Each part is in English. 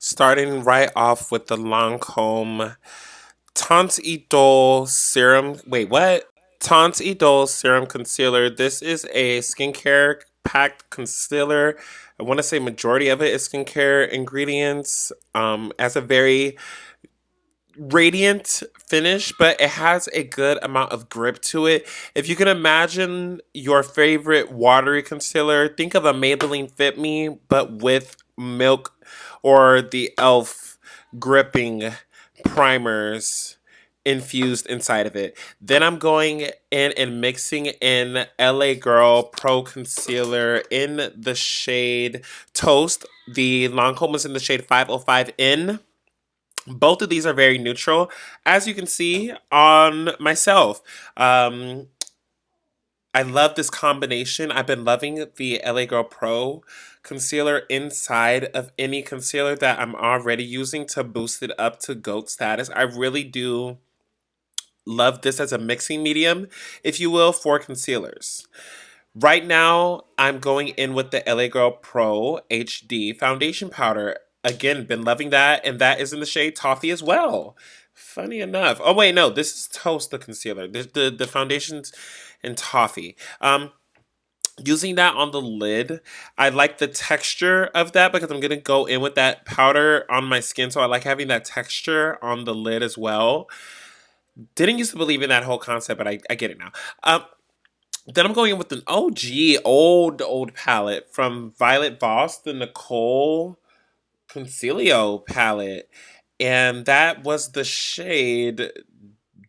Starting right off with the Lancome Teint Idole Serum. Wait, what? Teint Idole Serum Concealer. This is a skincare packed concealer. I want to say majority of it is skincare ingredients. As a very radiant finish, but it has a good amount of grip to it. If you can imagine your favorite watery concealer, think of a Maybelline Fit Me, but with milk or the e.l.f. gripping primers infused inside of it. Then I'm going in and mixing in LA Girl Pro Concealer in the shade Toast. The Lancome is in the shade 505N. Both of these are very neutral, as you can see on myself. Um, I love this combination. I've been loving the LA Girl Pro concealer inside of any concealer that I'm already using to boost it up to GOAT status. I really do love this as a mixing medium, if you will, for concealers. Right now, I'm going in with the LA Girl Pro HD foundation powder. Again, been loving that, and that is in the shade Toffee as well. Funny enough. Oh wait, no, this is Toast the concealer. The foundation's in Toffee. Using that on the lid, I like the texture of that because I'm gonna go in with that powder on my skin, so I like having that texture on the lid as well. Didn't used to believe in that whole concept, but I get it now. Then I'm going in with an OG old palette from Violet Voss, the Nicole Concilio palette, and that was the shade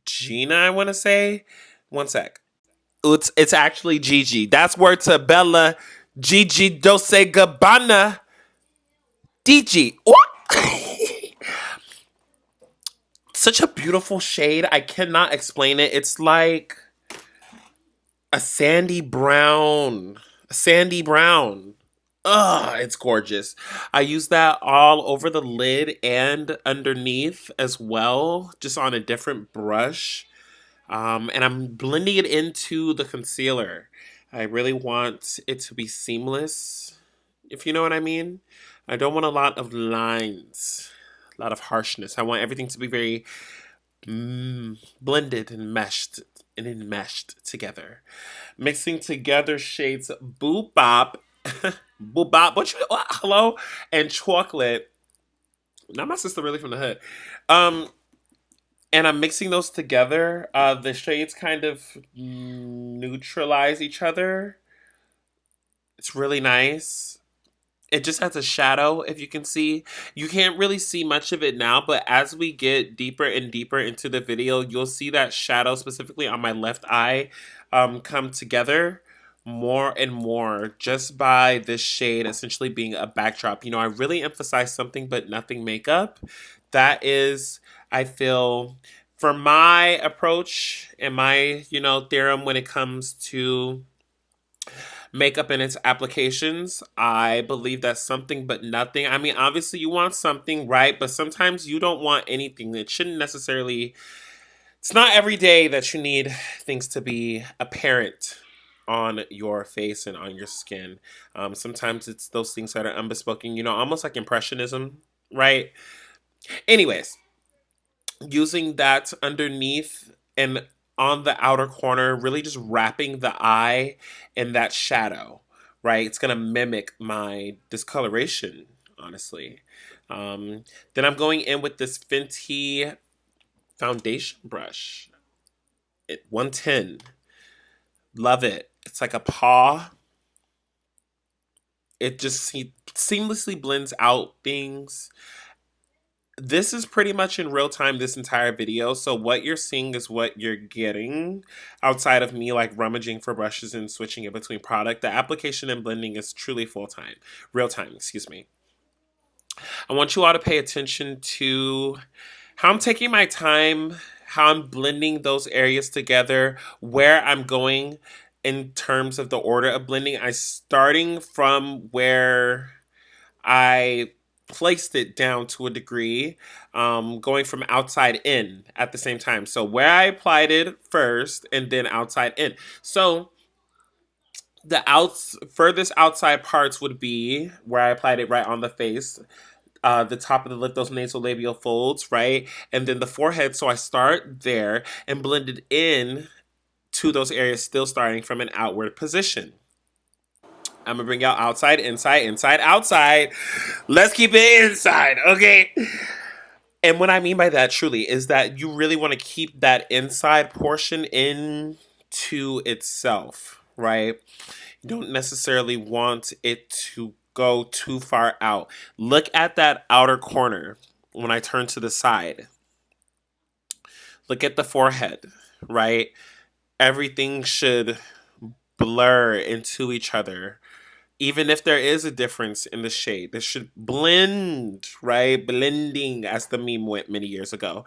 Gina. I want to say. One sec. It's actually Gigi. That's word to Bella. Gigi Dose Gabbana. DG. Such a beautiful shade. I cannot explain it. It's like a sandy brown. A sandy brown. Ugh, it's gorgeous. I use that all over the lid and underneath as well, just on a different brush. And I'm blending it into the concealer. I really want it to be seamless, if you know what I mean. I don't want a lot of lines, a lot of harshness. I want everything to be very blended and enmeshed together. Mixing together shades Boop Bop, Boop Bop, hello, and Chocolate. Now my sister really from the hood. Um, and I'm mixing those together. The shades kind of neutralize each other. It's really nice. It just has a shadow, if you can see. You can't really see much of it now, but as we get deeper and deeper into the video, you'll see that shadow specifically on my left eye come together more and more just by this shade essentially being a backdrop. You know, I really emphasize something but nothing makeup. That is, I feel, for my approach and my, theorem when it comes to makeup and its applications. I believe that's something but nothing. I mean, obviously you want something, right? But sometimes you don't want anything. It shouldn't necessarily, it's not every day that you need things to be apparent on your face and on your skin. Sometimes it's those things that are unbespoken, almost like impressionism, right? Anyways, using that underneath and on the outer corner, really just wrapping the eye in that shadow, right? It's gonna mimic my discoloration, honestly. Then I'm going in with this Fenty foundation brush. 110. Love it. It's like a paw. It just seamlessly blends out things. This is pretty much in real time this entire video, so what you're seeing is what you're getting outside of me like rummaging for brushes and switching it between product. The application and blending is truly real time, excuse me. I want you all to pay attention to how I'm taking my time, how I'm blending those areas together, where I'm going in terms of the order of blending. I'm starting from where I placed it down to a degree, going from outside in at the same time. So where I applied it first and then outside in. So the furthest outside parts would be where I applied it right on the face. the top of the lip, those nasolabial folds, right? And then the forehead. So I start there and blend it in to those areas, still starting from an outward position. I'm gonna bring out outside, inside, inside, outside. Let's keep it inside, okay? And what I mean by that truly is that you really want to keep that inside portion into itself, right? You don't necessarily want it to go too far out. Look at that outer corner when I turn to the side. Look at the forehead, right? Everything should blur into each other. Even if there is a difference in the shade, this should blend, right? Blending, as the meme went many years ago.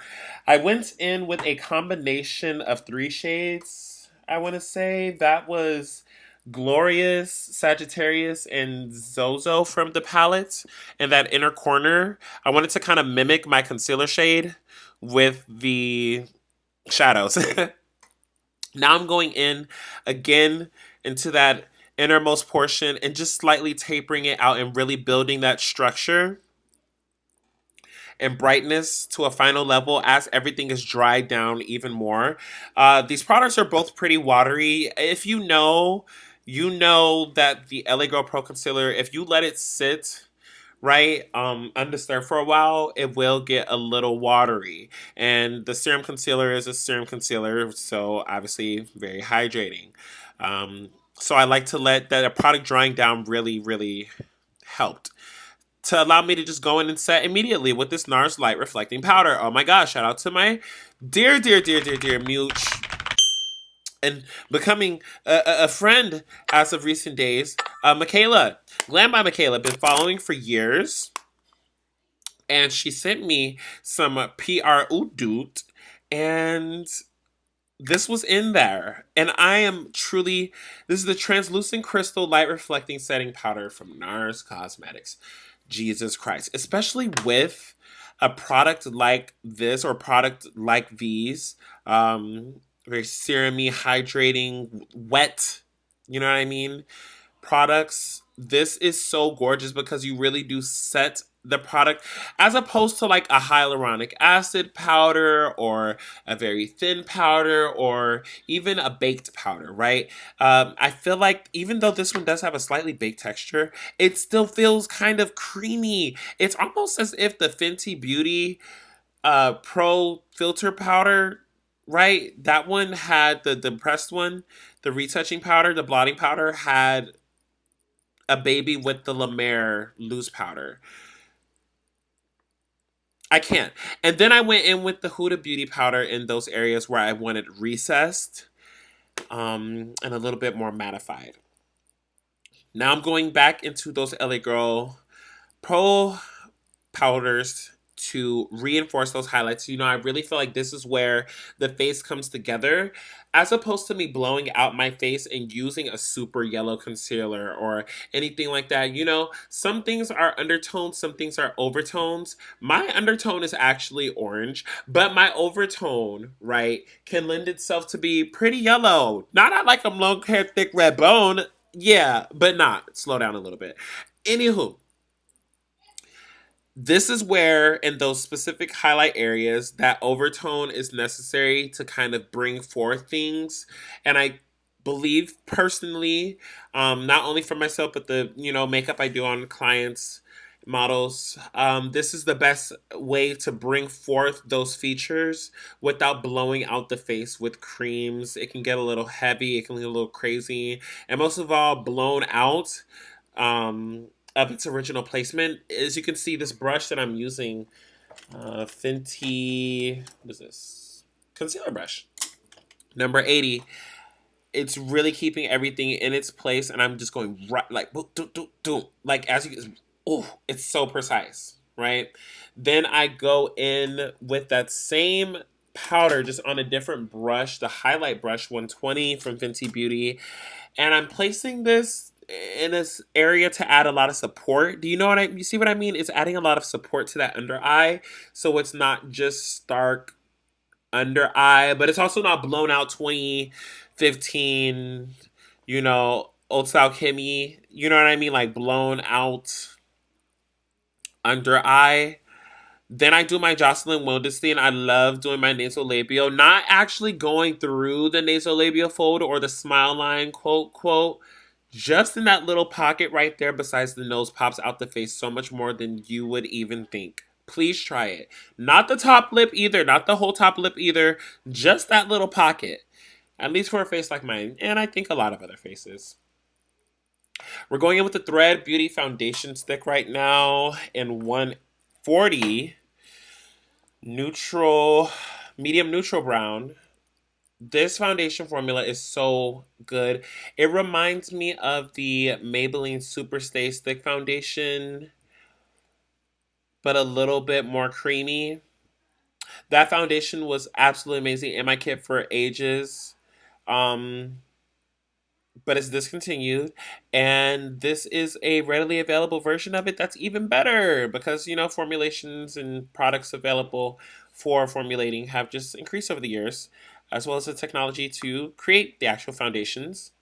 I went in with a combination of three shades, I want to say. That was Glorious, Sagittarius, and Zozo from the palette. And that inner corner, I wanted to kind of mimic my concealer shade with the shadows. Now I'm going in again into that innermost portion and just slightly tapering it out and really building that structure and brightness to a final level as everything is dried down even more. These products are both pretty watery. If you know that the LA Girl Pro Concealer, if you let it sit right undisturbed for a while, it will get a little watery. And the serum concealer is a serum concealer, so obviously very hydrating. So I like to let that a product drying down really, really helped to allow me to just go in and set immediately with this NARS light reflecting powder. Oh my gosh, shout out to my dear, dear, dear, dear, dear Mooch, and becoming a friend as of recent days. Michaela, Glam by Michaela, been following for years, and she sent me some PR Udut, and this was in there. And I am truly, this is the translucent crystal light reflecting setting powder from NARS Cosmetics. Jesus Christ. Especially with a product like this or product like these, very serumy, hydrating, wet, you know what I mean? Products. This is so gorgeous because you really do set the product as opposed to like a hyaluronic acid powder or a very thin powder or even a baked powder, right? I feel like even though this one does have a slightly baked texture, it still feels kind of creamy. It's almost as if the Fenty Beauty Pro filter powder, right? That one had the pressed one, the retouching powder, the blotting powder had a baby with the La Mer loose powder. I can't. And then I went in with the Huda Beauty powder in those areas where I wanted recessed and a little bit more mattified. Now I'm going back into those LA Girl Pro powders to reinforce those highlights. You know, I really feel like this is where the face comes together as opposed to me blowing out my face and using a super yellow concealer or anything like that. You know, some things are undertones, some things are overtones. My undertone is actually orange, but my overtone, right, can lend itself to be pretty yellow. Not like I'm long hair, thick red bone. Yeah, but not. Slow down a little bit. Anywho, this is where in those specific highlight areas that overtone is necessary to kind of bring forth things. And I believe personally, not only for myself but the makeup I do on clients, models, this is the best way to bring forth those features without blowing out the face with creams. It can get a little heavy, it can get a little crazy, and most of all blown out of its original placement. As you can see, this brush that I'm using, Fenty, what is this? Concealer brush, number 80. It's really keeping everything in its place, and I'm just going right, like, boom, doom, doom, doom. Like, as you, oh, it's so precise, right? Then I go in with that same powder, just on a different brush, the highlight brush 120 from Fenty Beauty, and I'm placing this in this area to add a lot of support. Do you know you see what I mean? It's adding a lot of support to that under eye, so it's not just stark under eye, but it's also not blown out 2015, old style Kimmy. You know what I mean? Like blown out under eye. Then I do my Jocelyn Wildenstein. I love doing my nasolabial, not actually going through the nasolabial fold or the smile line, quote, quote. Just in that little pocket right there, besides the nose, pops out the face so much more than you would even think. Please try it. Not the top lip either, not the whole top lip either, just that little pocket. At least for a face like mine, and I think a lot of other faces. We're going in with the Thread Beauty Foundation Stick right now in 140 neutral, medium neutral brown. This foundation formula is so good. It reminds me of the Maybelline Superstay Stick Foundation, but a little bit more creamy. That foundation was absolutely amazing in my kit for ages. Um, but it's discontinued, and this is a readily available version of it that's even better because formulations and products available for formulating have just increased over the years, as well as the technology to create the actual foundations.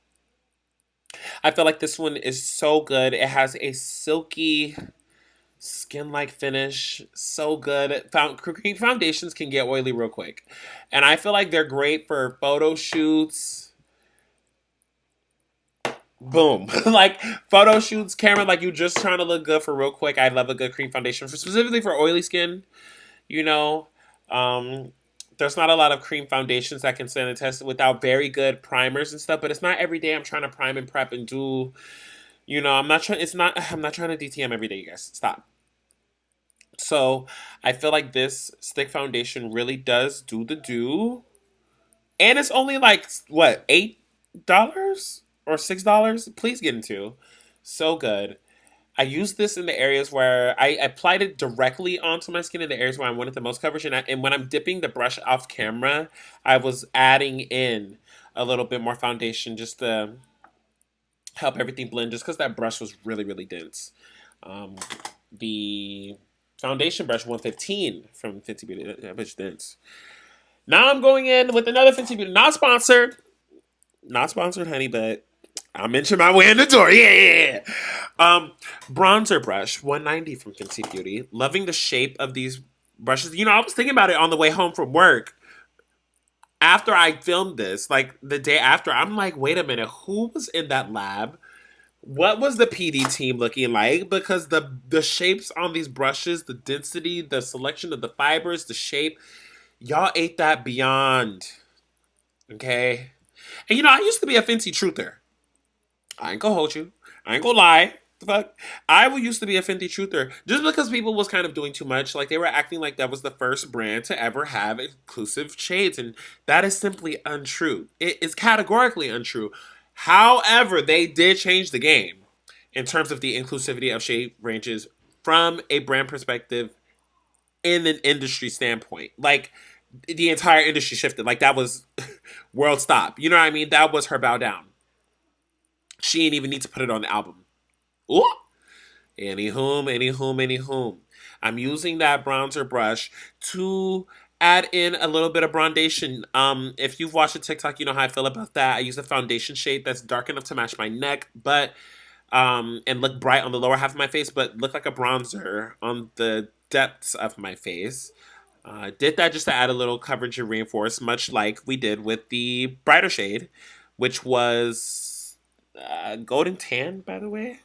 I feel like this one is so good. It has a silky skin-like finish, so good. Cream foundations can get oily real quick, and I feel like they're great for photo shoots. Boom. Like photo shoots, camera, like you just trying to look good for real quick. I love a good cream foundation, specifically for oily skin. You know, um, there's not a lot of cream foundations that can stand the test without very good primers and stuff. But it's not every day I'm trying to prime and prep and do. I'm not trying. It's not. I'm not trying to DTM every day, you guys. Stop. So I feel like this stick foundation really does do the do, and it's only like what, $8 or $6? Please get into. So good. I use this in the areas where I applied it directly onto my skin in the areas where I wanted the most coverage. And when I'm dipping the brush off camera, I was adding in a little bit more foundation just to help everything blend, just because that brush was really, really dense. The foundation brush 115 from Fenty Beauty, that bitch dense. Now I'm going in with another Fenty Beauty, not sponsored. Not sponsored, honey, but I'll mention my way in the door. Yeah, yeah, yeah. Bronzer brush, 190 from Fenty Beauty. Loving the shape of these brushes. I was thinking about it on the way home from work. After I filmed this, like the day after, I'm like, wait a minute, who was in that lab? What was the PD team looking like? Because the shapes on these brushes, the density, the selection of the fibers, the shape, y'all ate that beyond. Okay? And I used to be a Fenty truther. I ain't gonna hold you. I ain't gonna lie. The fuck? I used to be a Fenty truther just because people was kind of doing too much. Like they were acting like that was the first brand to ever have inclusive shades, and that is simply untrue. It is categorically untrue. However, they did change the game in terms of the inclusivity of shade ranges from a brand perspective in an industry standpoint. Like the entire industry shifted. Like that was world stop. You know what I mean? That was her bow down. She didn't even need to put it on the album. Ooh. Anywhom. I'm using that bronzer brush to add in a little bit of brondation. If you've watched a TikTok, you know how I feel about that. I use a foundation shade that's dark enough to match my neck, but and look bright on the lower half of my face, but look like a bronzer on the depths of my face. Did that just to add a little coverage and reinforce, much like we did with the brighter shade, which was golden tan, by the way.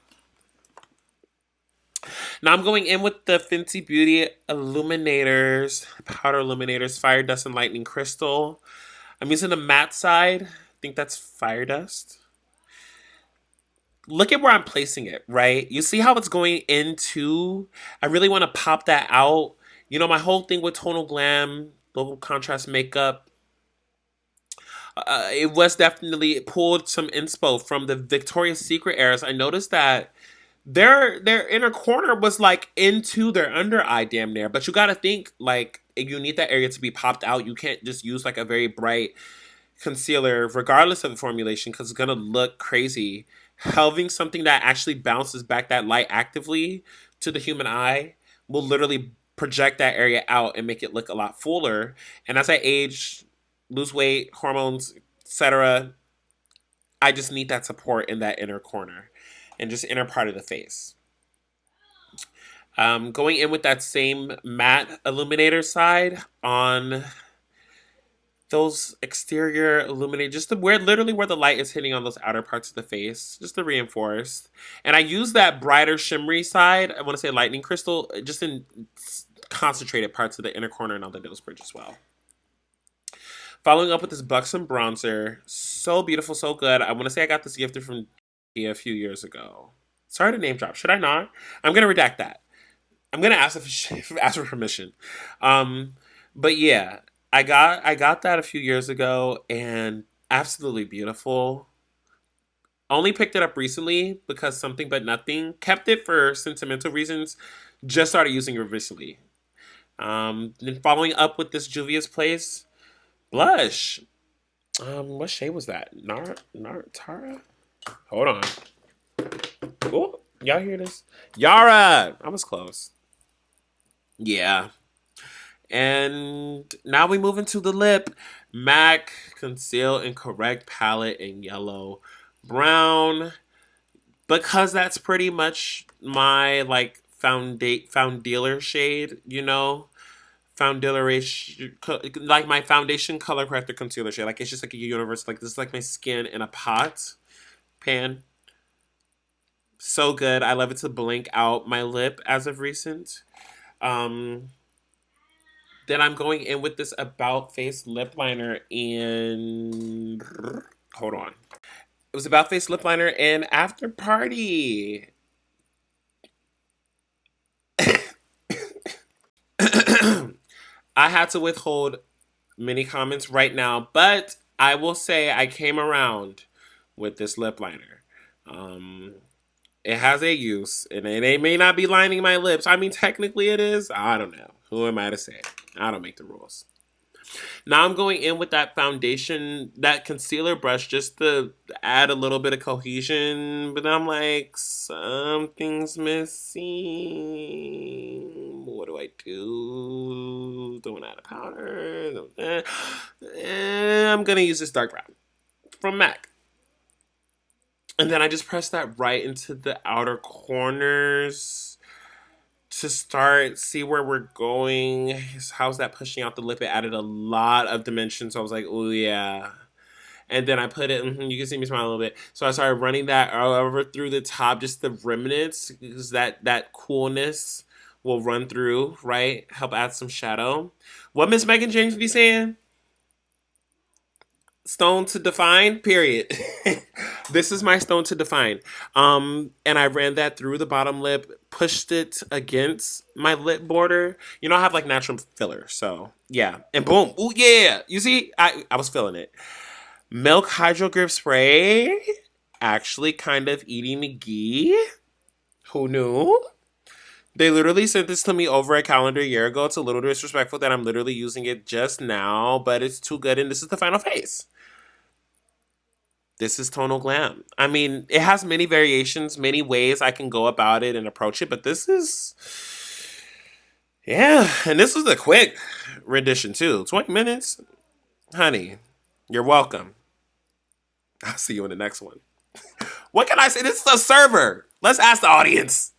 Now I'm going in with the Fenty Beauty Illuminators, Powder Illuminators, Fire Dust and Lightning Crystal. I'm using the matte side. I think that's Fire Dust. Look at where I'm placing it, right? You see how it's going into? I really want to pop that out. My whole thing with Tonal Glam, low contrast makeup, it was definitely, it pulled some inspo from the Victoria's Secret eras. I noticed that their inner corner was like into their under eye damn near. But you gotta think like you need that area to be popped out. You can't just use like a very bright concealer regardless of the formulation because it's gonna look crazy. Having something that actually bounces back that light actively to the human eye will literally project that area out and make it look a lot fuller. And as I age, lose weight, hormones, etc., I just need that support in that inner corner and just inner part of the face. Going in with that same matte illuminator side on those exterior illuminate, just to where literally where the light is hitting on those outer parts of the face, just to reinforce. And I use that brighter shimmery side, I want to say lightning crystal, just in concentrated parts of the inner corner and on the nose bridge as well. Following up with this buxom bronzer, so beautiful, so good. I want to say I got this gifted from a few years ago. Sorry to name drop. Should I not? I'm gonna redact that. I'm gonna ask if ask for permission. But yeah, I got that a few years ago and absolutely beautiful. Only picked it up recently because something but nothing. Kept it for sentimental reasons. Just started using it recently. Then following up with this Juvia's Place blush. What shade was that? Tara? Hold on. Oh, y'all hear this? Yara! I was close. Yeah. And now we move into the lip. MAC Conceal and Correct palette in yellow brown. Because that's pretty much my like foundealer shade, you know? Foundealer like my foundation color corrector concealer shade. Like it's just like a universe. Like this is like my skin in a pot pan. So good. I love it to blink out my lip as of recent. Um, then I'm going in with this About Face lip liner in. Hold on. It was About Face lip liner in After Party. I had to withhold many comments right now, but I will say I came around with this lip liner. Um, it has a use, and it may not be lining my lips. I mean, technically it is. I don't know. Who am I to say? I don't make the rules. Now I'm going in with that foundation, that concealer brush, just to add a little bit of cohesion. But I'm like, something's missing. What do I do? Don't add a powder. I'm gonna use this dark brown from MAC. And then I just press that right into the outer corners to start see where we're going. How's that pushing out the lip? It added a lot of dimension, so I was like, oh yeah. And then I put it. You can see me smile a little bit. So I started running that over through the top, just the remnants, because that coolness will run through, right? Help add some shadow. What Miss Megan James be saying? Stone to define, period. This is my stone to define. And I ran that through the bottom lip, pushed it against my lip border. You know, I have like natural filler, so yeah. And boom. Ooh, yeah. You see, I was feeling it. Milk hydrogrip spray. Actually kind of eating the ghee. Who knew? They literally sent this to me over a calendar year ago. It's a little disrespectful that I'm literally using it just now, but it's too good, and this is the final face. This is Tonal Glam. I mean, it has many variations, many ways I can go about it and approach it, but this is, yeah, and this was a quick rendition too. 20 minutes? Honey, you're welcome. I'll see you in the next one. What can I say? This is a server. Let's ask the audience.